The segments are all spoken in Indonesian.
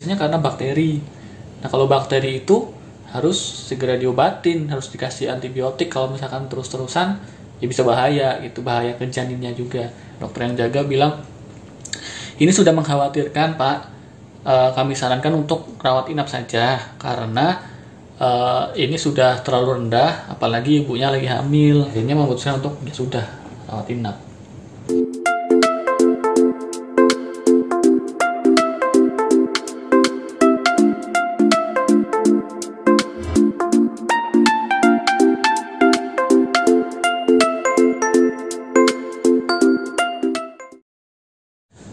biasanya karena bakteri. Nah kalau bakteri itu harus segera diobatin, harus dikasih antibiotik. Kalau misalkan terus-terusan ya bisa bahaya gitu, bahaya ke janinnya juga. Dokter yang jaga bilang ini sudah mengkhawatirkan Pak, kami sarankan untuk rawat inap saja karena ini sudah terlalu rendah, apalagi ibunya lagi hamil. Akhirnya memutuskan untuk ya sudah rawat inap.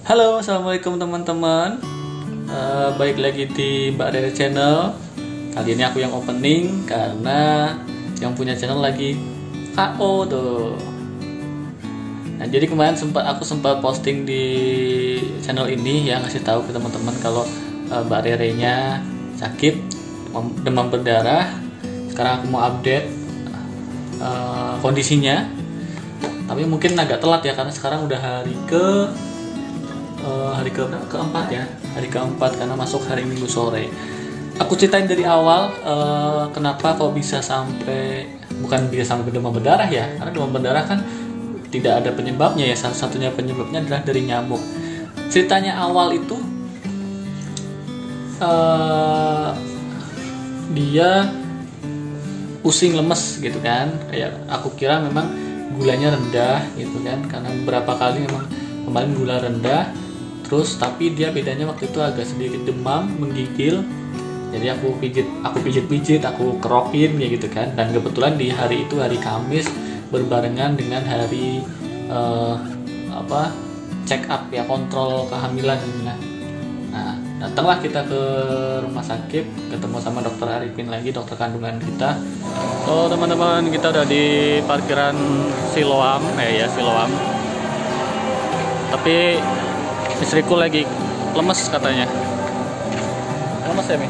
Halo, assalamualaikum teman-teman. Baik lagi di Mbak Rere Channel. Kali ini aku yang opening karena yang punya channel lagi KO tuh. Nah, jadi kemarin aku sempat posting di channel ini yang ngasih tahu ke teman-teman kalau Mbak Rere-nya sakit demam berdarah. Sekarang aku mau update kondisinya. Tapi mungkin agak telat ya karena sekarang udah hari keempat ya, hari keempat karena masuk hari Minggu sore. Aku ceritain dari awal kenapa kok bisa sampai, bukan bisa sampai demam berdarah ya, karena demam berdarah kan tidak ada penyebabnya ya, salah satunya penyebabnya adalah dari nyamuk. Ceritanya awal itu dia pusing lemes gitu kan, kayak aku kira memang gulanya rendah gitu kan, karena beberapa kali memang kemarin gula rendah. Terus tapi dia bedanya waktu itu agak sedikit demam, menggigil. Jadi aku pijit-pijit, aku kerokin ya gitu kan. Dan kebetulan di hari itu hari Kamis berbarengan dengan hari check up ya, kontrol kehamilan. Nah, datanglah kita ke rumah sakit, ketemu sama dokter Arifin lagi, dokter kandungan kita. Oh teman-teman, kita udah di parkiran Siloam, Siloam. Tapi istriku lagi lemes katanya. Lemes ya, Mi?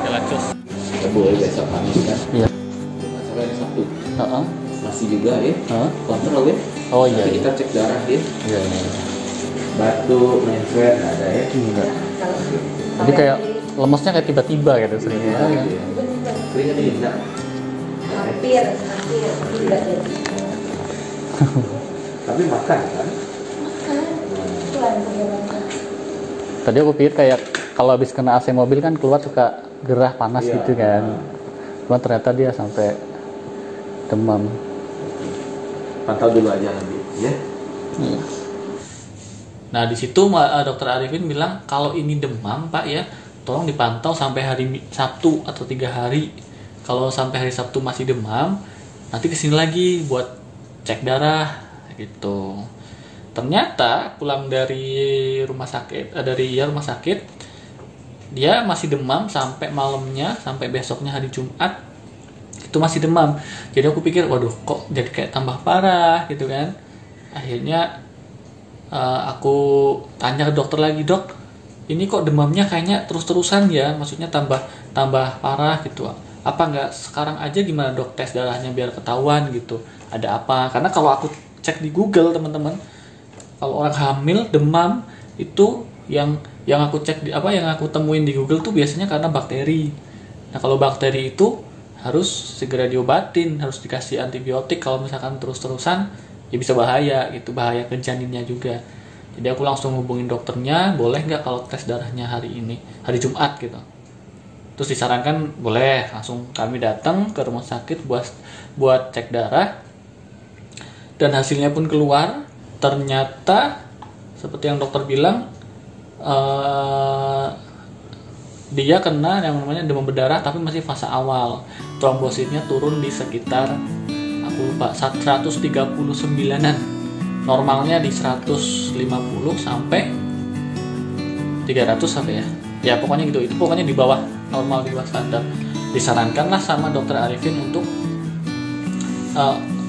Ya lanjut. Kita boleh besok Kamis kan? Iya. Sampai hari Sabtu. Masih juga ya. Kontrol ya. Oh iya. Nanti kita cek darah ya. Iya. Batuk, main swab nggak ada ya? Enggak. Jadi kayak lemesnya kayak tiba-tiba gitu sering. Iya. Keringat ini enggak. Hampir tidak jadi. Tapi makan kan? Tadi aku pikir kayak kalau habis kena AC mobil kan keluar suka gerah panas gitu kan. Cuma ternyata dia sampai demam. Pantau dulu aja nanti ya. Nah di situ dokter Arifin bilang kalau ini demam Pak ya, tolong dipantau sampai hari Sabtu atau 3 hari. Kalau sampai hari Sabtu masih demam, nanti kesini lagi buat cek darah gitu. Ternyata pulang dari rumah sakit, dia masih demam sampai malamnya, sampai besoknya hari Jumat itu masih demam. Jadi aku pikir waduh kok jadi kayak tambah parah gitu kan. Akhirnya aku tanya ke dokter lagi, dok ini kok demamnya kayaknya terus-terusan ya, maksudnya tambah parah gitu. Apa nggak sekarang aja gimana dok tes darahnya biar ketahuan gitu ada apa? Karena kalau aku cek di Google teman-teman, kalau orang hamil demam itu yang aku cek yang aku temuin di Google tuh biasanya karena bakteri. Nah kalau bakteri itu harus segera diobatin, harus dikasih antibiotik. Kalau misalkan terus-terusan ya bisa bahaya gitu, bahaya ke janinnya juga. Jadi aku langsung hubungin dokternya, boleh nggak kalau tes darahnya hari Jumat gitu. Terus disarankan boleh, langsung kami datang ke rumah sakit buat cek darah. Dan hasilnya pun keluar, ternyata seperti yang dokter bilang, dia kena yang namanya demam berdarah tapi masih fase awal. Trombositnya turun di sekitar, aku lupa, 139-an. Normalnya di 150 sampai 300 sampai ya. Ya pokoknya gitu, itu pokoknya di bawah normal, di bawah standar. Disarankanlah sama dokter Arifin untuk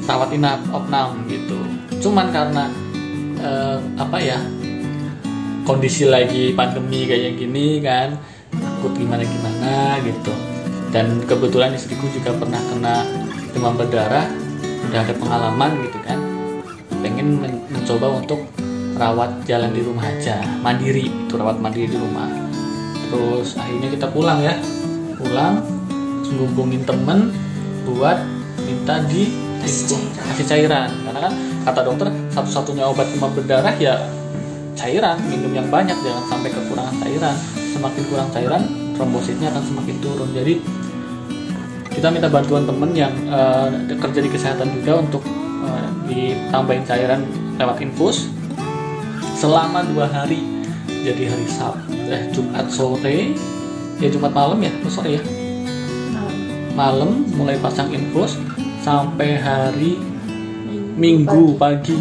rawat inap opnam gitu. Cuman karena kondisi lagi pandemi kayak gini kan, takut gimana gitu. Dan kebetulan istriku juga pernah kena demam berdarah, udah ada pengalaman gitu kan. Pengen mencoba untuk rawat jalan di rumah aja, mandiri, itu rawat mandiri di rumah. Terus akhirnya kita pulang, ngubungin temen buat minta kasih cairan, karena kan kata dokter satu-satunya obat demam berdarah ya cairan, minum yang banyak, jangan sampai kekurangan cairan. Semakin kurang cairan, trombositnya akan semakin turun. Jadi kita minta bantuan temen yang kerja di kesehatan juga untuk ditambahin cairan lewat infus selama 2 hari. Jadi hari Jumat sore, Jumat malam ya, sore ya, malam mulai pasang infus sampai hari Minggu pagi.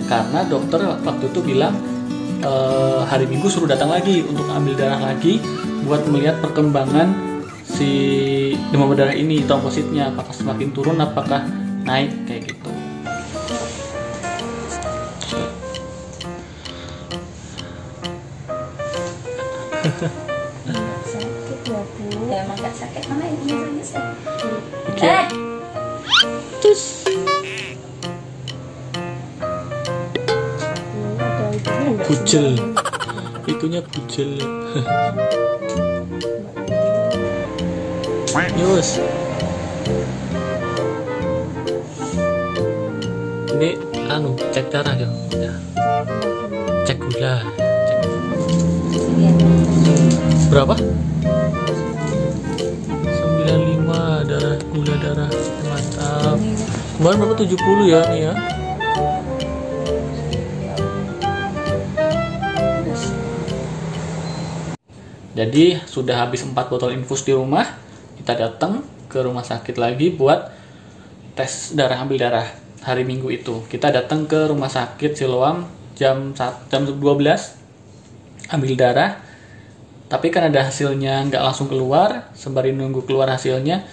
Karena dokter waktu itu bilang hari Minggu suruh datang lagi untuk ambil darah lagi buat melihat perkembangan si demam berdarah ini, trombositnya apakah semakin turun, apakah naik, kayak gitu. Sakit ya Bu. Ya emang gak sakit, mana ini sakit. Oke. Terus bujel, itunya bujel. Yus, ini cek darah ya, cek gula, berapa? 95 gula darah, mantap. Kemarin berapa? 70 ya nih ya. Jadi sudah habis 4 botol infus di rumah, kita datang ke rumah sakit lagi buat tes darah, ambil darah. Hari Minggu itu kita datang ke rumah sakit Siloam jam 12 ambil darah. Tapi kan ada hasilnya nggak langsung keluar, sembari nunggu keluar hasilnya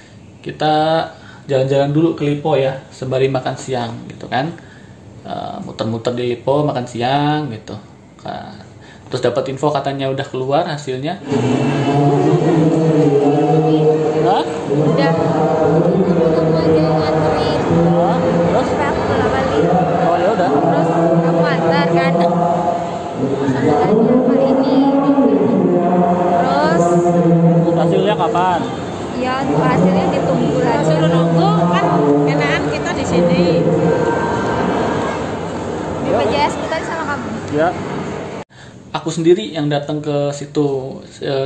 kita jalan-jalan dulu ke Lipo ya, sembari makan siang gitu kan, muter-muter di Lipo makan siang gitu. Terus dapat info katanya udah keluar hasilnya. Hah? Udah. Kamu aja nganterin. Terus? Sampai aku bola balik. Oh ya udah. Terus kamu antar kan? Sampai tanya hari ini. Terus Hasilnya kapan? ya hasilnya ditunggu lagi. Suruh nunggu kan enakan kita di sini. BPJS kita sama kamu. Ya. Aku sendiri yang datang ke situ,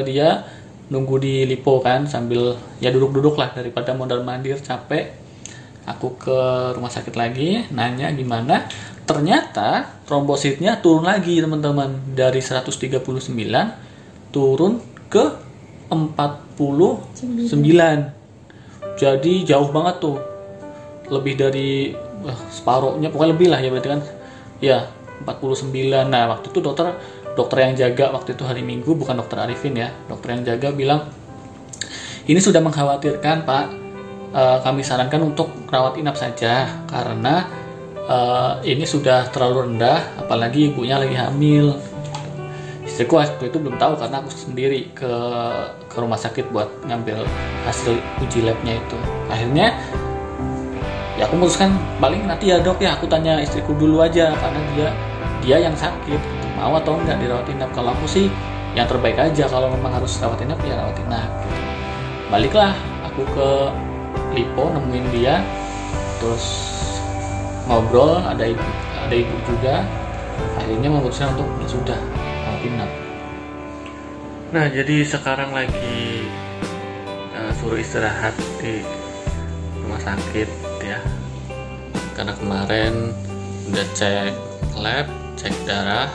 dia nunggu di Lipo kan, sambil ya duduk-duduk lah daripada mondar-mandir capek. Aku ke rumah sakit lagi, nanya gimana. Ternyata trombositnya turun lagi teman-teman, dari 139 turun ke 49. Jadi jauh banget tuh, lebih dari separuhnya, pokoknya lebih lah ya, berarti kan ya 49. Nah waktu itu dokter yang jaga waktu itu hari Minggu, bukan dokter Arifin ya, dokter yang jaga bilang ini sudah mengkhawatirkan Pak, kami sarankan untuk rawat inap saja karena ini sudah terlalu rendah, apalagi ibunya lagi hamil. Istriku waktu itu belum tahu karena aku sendiri ke rumah sakit buat ngambil hasil uji labnya itu. Akhirnya ya aku memutuskan paling nanti ya dok ya, aku tanya istriku dulu aja karena dia yang sakit, mau atau enggak dirawat inap. Kalau aku sih yang terbaik aja, kalau memang harus rawat inap ya rawat inap. Baliklah aku ke Lipo nemuin dia, terus ngobrol, ada ibu juga. Akhirnya memutuskan untuk ya sudah rawat inap. Nah jadi sekarang lagi suruh istirahat di rumah sakit ya, karena kemarin udah cek lab, cek darah,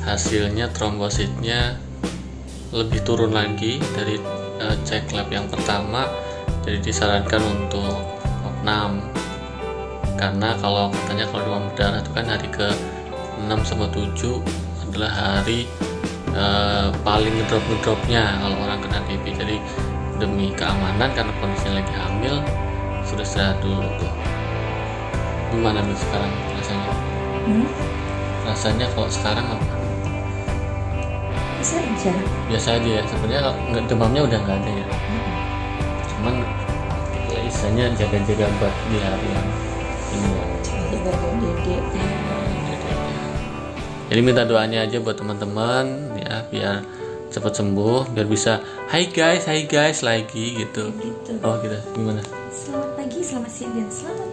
hasilnya trombositnya lebih turun lagi dari cek lab yang pertama. Jadi disarankan untuk opnam, karena kalau katanya kalau demam berdarah itu kan hari ke 6 sama 7 adalah hari paling ngedropnya kalau orang kena TB. Jadi demi keamanan, karena kondisinya lagi hamil, sudah istirahat dulu tuh. Gimana nih sekarang rasanya? Rasanya kalau sekarang apa? Biasa aja ya, sebenarnya demamnya udah nggak ada ya. Cuman ya istilahnya jaga-jaga buat di hari yang ini ya. Jadi minta doanya aja buat teman-teman ya, biar cepat sembuh, biar bisa hai guys lagi gitu. Gitu. Oh gitu, gimana? Selamat pagi, selamat siang, dan selamat